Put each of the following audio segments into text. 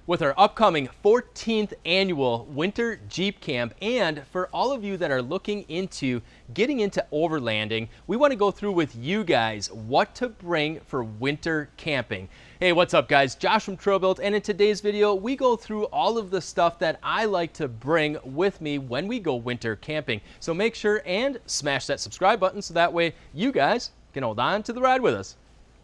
with our upcoming 14th annual Winter Jeep Camp. And for all of you that are looking into getting into overlanding, we want to go through with you guys what to bring for winter camping. Hey, what's up guys? Josh from TrailBuilt, and in today's video, we go through all of the stuff that I like to bring with me when we go winter camping. So make sure and smash that subscribe button so that way you guys can hold on to the ride with us.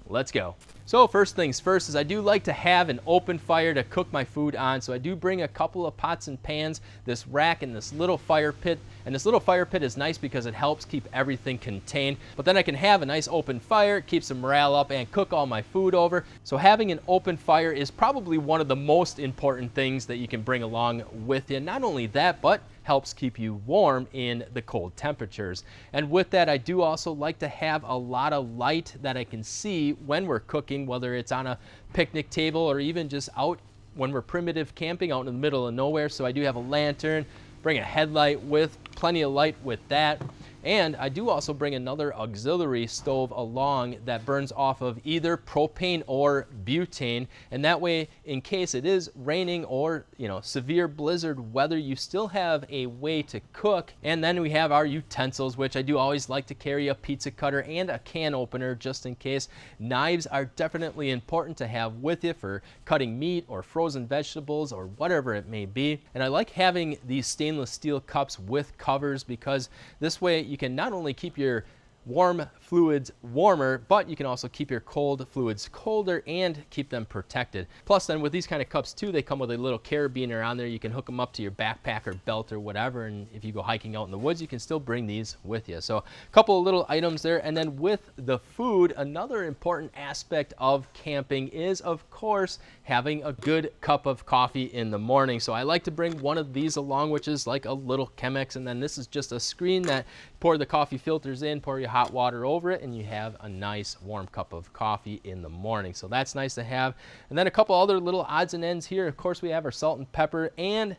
Let's go. So first things first is I do like to have an open fire to cook my food on. So I do bring a couple of pots and pans, this rack, and this little fire pit. And this little fire pit is nice because it helps keep everything contained. But then I can have a nice open fire, keep some morale up, and cook all my food over. So having an open fire is probably one of the most important things that you can bring along with you. Not only that, but helps keep you warm in the cold temperatures. And with that, I do also like to have a lot of light that I can see when we're cooking, whether it's on a picnic table or even just out when we're primitive camping out in the middle of nowhere. So I do have a lantern, bring a headlight with plenty of light with that. And I do also bring another auxiliary stove along that burns off of either propane or butane. And that way, in case it is raining or, severe blizzard weather, you still have a way to cook. And then we have our utensils, which I do always like to carry a pizza cutter and a can opener just in case. Knives are definitely important to have with you for cutting meat or frozen vegetables or whatever it may be. And I like having these stainless steel cups with covers because this way you can not only keep your warm fluids warmer, but you can also keep your cold fluids colder and keep them protected. Plus then with these kind of cups too, they come with a little carabiner on there. You can hook them up to your backpack or belt or whatever, and if you go hiking out in the woods, you can still bring these with you. So a couple of little items there. And then with the food, another important aspect of camping is of course having a good cup of coffee in the morning. So I like to bring one of these along, which is like a little Chemex, and then this is just a screen that pour the coffee filters in, pour your hot water over it, and you have a nice warm cup of coffee in the morning. So that's nice to have. And then a couple other little odds and ends here. Of course, we have our salt and pepper, and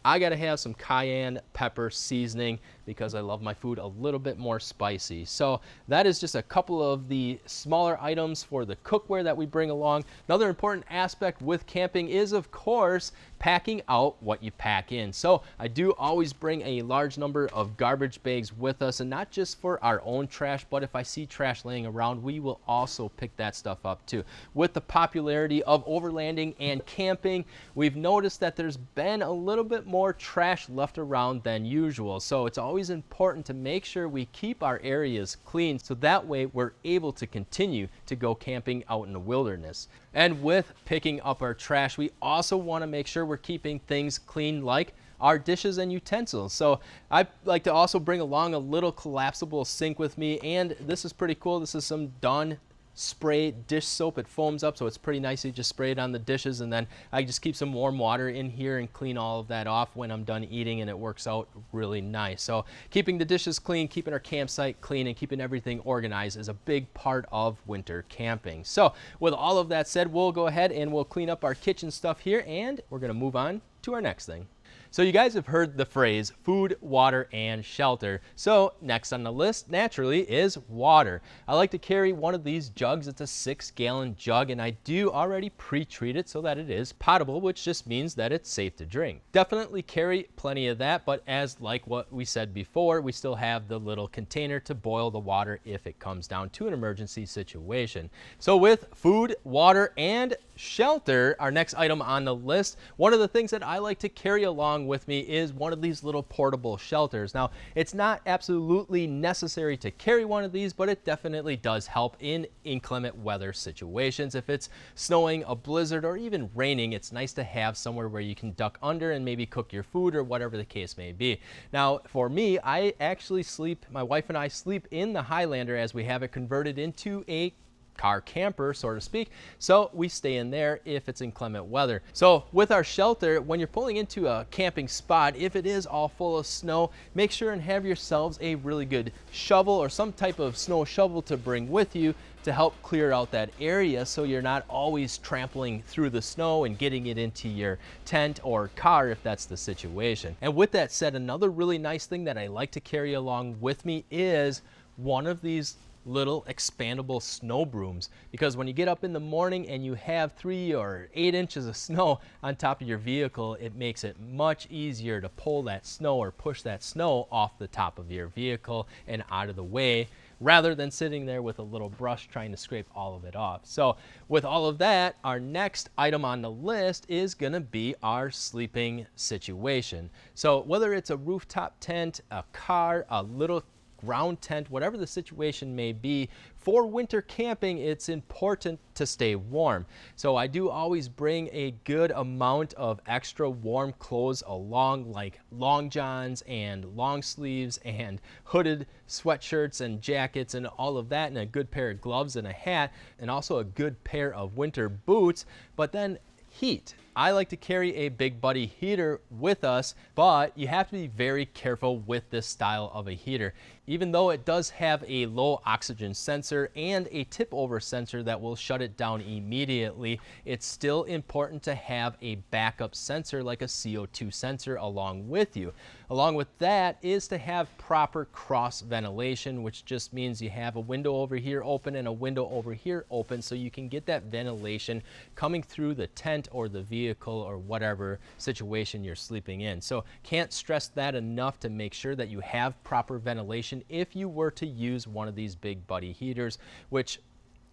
I gotta have some cayenne pepper seasoning because I love my food a little bit more spicy. So that is just a couple of the smaller items for the cookware that we bring along. Another important aspect with camping is of course packing out what you pack in. So I do always bring a large number of garbage bags with us, and not just for our own trash, but if I see trash laying around, we will also pick that stuff up too. With the popularity of overlanding and camping, we've noticed that there's been a little bit more trash left around than usual. So it's always important to make sure we keep our areas clean so that way we're able to continue to go camping out in the wilderness. And with picking up our trash, we also want to make sure we're keeping things clean, like our dishes and utensils. So I like to also bring along a little collapsible sink with me, and this is pretty cool. This is some Dawn spray dish soap. It foams up, so it's pretty nice. You just spray it on the dishes, and then I just keep some warm water in here and clean all of that off when I'm done eating, and it works out really nice. So keeping the dishes clean, keeping our campsite clean, and keeping everything organized is a big part of winter camping. So with all of that said, we'll go ahead and we'll clean up our kitchen stuff here, and we're gonna move on to our next thing. So you guys have heard the phrase food, water, and shelter. So next on the list, naturally, is water. I like to carry one of these jugs. It's a 6-gallon jug, and I do already pre-treat it so that it is potable, which just means that it's safe to drink. Definitely carry plenty of that, but as like what we said before, we still have the little container to boil the water if it comes down to an emergency situation. So with food, water, and shelter, our next item on the list, one of the things that I like to carry along with me is one of these little portable shelters. Now, it's not absolutely necessary to carry one of these, but it definitely does help in inclement weather situations. If it's snowing, a blizzard, or even raining, it's nice to have somewhere where you can duck under and maybe cook your food or whatever the case may be. Now, for me, I actually sleep, my wife and I sleep in the Highlander as we have it converted into a car camper, so to speak. So we stay in there if it's inclement weather. So with our shelter, when you're pulling into a camping spot, if it is all full of snow, make sure and have yourselves a really good shovel or some type of snow shovel to bring with you to help clear out that area so you're not always trampling through the snow and getting it into your tent or car if that's the situation. And with that said, another really nice thing that I like to carry along with me is one of these little expandable snow brooms, because when you get up in the morning and you have 3 or 8 inches of snow on top of your vehicle, it makes it much easier to pull that snow or push that snow off the top of your vehicle and out of the way, rather than sitting there with a little brush trying to scrape all of it off. So with all of that, our next item on the list is gonna be our sleeping situation. So whether it's a rooftop tent, a car, a little ground tent, whatever the situation may be, for winter camping, it's important to stay warm. So I do always bring a good amount of extra warm clothes along, like long johns and long sleeves and hooded sweatshirts and jackets and all of that, and a good pair of gloves and a hat, and also a good pair of winter boots. But then heat. I like to carry a Big Buddy heater with us, but you have to be very careful with this style of a heater. Even though it does have a low oxygen sensor and a tip over sensor that will shut it down immediately, it's still important to have a backup sensor like a CO2 sensor along with you. Along with that is to have proper cross ventilation, which just means you have a window over here open and a window over here open, so you can get that ventilation coming through the tent or the vehicle or whatever situation you're sleeping in. So can't stress that enough to make sure that you have proper ventilation if you were to use one of these Big Buddy heaters, which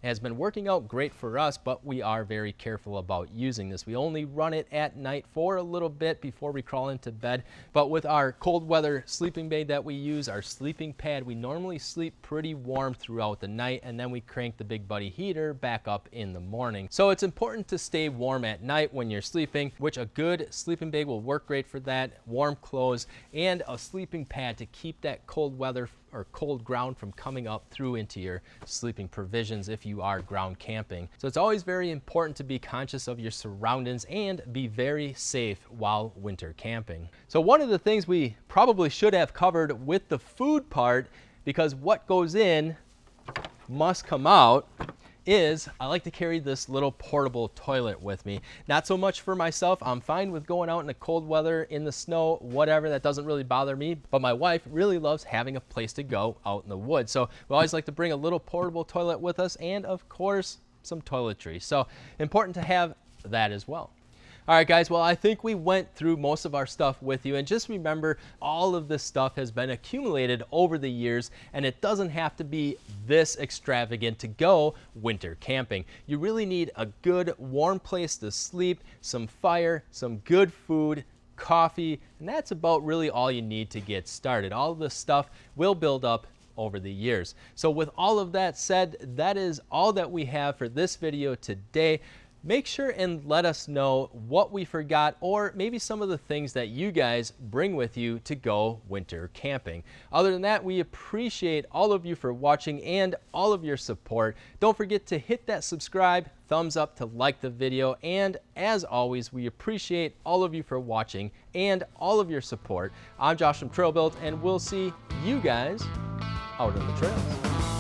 has been working out great for us, but we are very careful about using this. We only run it at night for a little bit before we crawl into bed. But with our cold weather sleeping bag that we use, our sleeping pad, we normally sleep pretty warm throughout the night, and then we crank the Big Buddy heater back up in the morning. So it's important to stay warm at night when you're sleeping, which a good sleeping bag will work great for that, warm clothes, and a sleeping pad to keep that cold weather or cold ground from coming up through into your sleeping provisions if you are ground camping. So it's always very important to be conscious of your surroundings and be very safe while winter camping. So one of the things we probably should have covered with the food part, because what goes in must come out, is I like to carry this little portable toilet with me. Not so much for myself. I'm fine with going out in the cold weather, in the snow, whatever. That doesn't really bother me. But my wife really loves having a place to go out in the woods. So we always like to bring a little portable toilet with us, and of course, some toiletries. So important to have that as well. All right, guys, well, I think we went through most of our stuff with you, and just remember, all of this stuff has been accumulated over the years, and it doesn't have to be this extravagant to go winter camping. You really need a good warm place to sleep, some fire, some good food, coffee, and that's about really all you need to get started. All of this stuff will build up over the years. So with all of that said, that is all that we have for this video today. Make sure and let us know what we forgot, or maybe some of the things that you guys bring with you to go winter camping. Other than that, we appreciate all of you for watching and all of your support. Don't forget to hit that subscribe, thumbs up to like the video, and as always, we appreciate all of you for watching and all of your support. I'm Josh from Trail Built, and we'll see you guys out on the trails.